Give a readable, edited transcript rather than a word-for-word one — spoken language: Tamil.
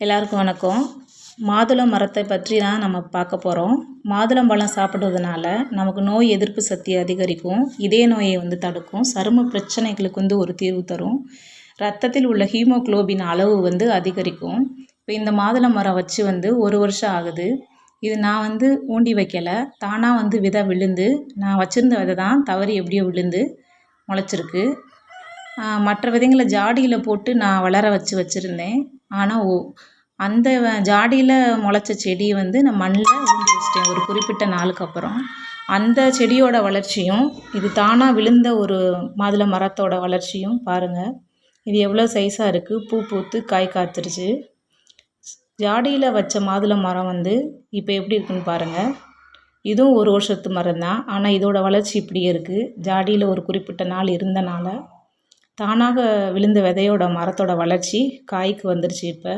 எல்லாருக்கும் வணக்கம். மாதுளை மரத்தை பற்றி தான் நம்ம பார்க்க போகிறோம். மாதுளம்பழம் சாப்பிடுவதனால நமக்கு நோய் எதிர்ப்பு சக்தி அதிகரிக்கும், இதய நோயை தடுக்கும், சரும பிரச்சனைகளுக்கு ஒரு தீர்வு தரும், ரத்தத்தில் உள்ள ஹீமோகுளோபின் அளவு அதிகரிக்கும். இப்போ இந்த மாதுளை மரம் வச்சு 1 வருஷம் ஆகுது. இது நான் ஊண்டி வைக்கலை, தானாக விதை விழுந்து, நான் வச்சுருந்த விதை தான் தவறி எப்படியோ விழுந்து முளைச்சிருக்கு. மற்ற விதைங்களை ஜாடியில் போட்டு நான் வளர வச்சுருந்தேன். ஆனால் அந்த ஜாடியில் முளைச்ச செடியை நான் மண்ணில் ஊண்டி வச்சிட்டேன். ஒரு குறிப்பிட்ட நாளுக்கு அப்புறம் அந்த செடியோட வளர்ச்சியும் இது தானாக விழுந்த ஒரு மாதுளை மரத்தோட வளர்ச்சியும் பாருங்கள். இது எவ்வளோ சைஸாக இருக்குது, பூ பூத்து காய் காய்ச்சிருச்சு. ஜாடியில் வச்ச மாதுளை மரம் இப்போ எப்படி இருக்குன்னு பாருங்கள். இதுவும் 1 வருஷத்து மரம் தான், ஆனால் இதோட வளர்ச்சி இப்படியே இருக்குது. ஜாடியில் ஒரு குறிப்பிட்ட நாள் இருந்தனால தானாக விழுந்த விதையோட மரத்தோட வளர்ச்சி காய்க்கு வந்துருச்சு. இப்போ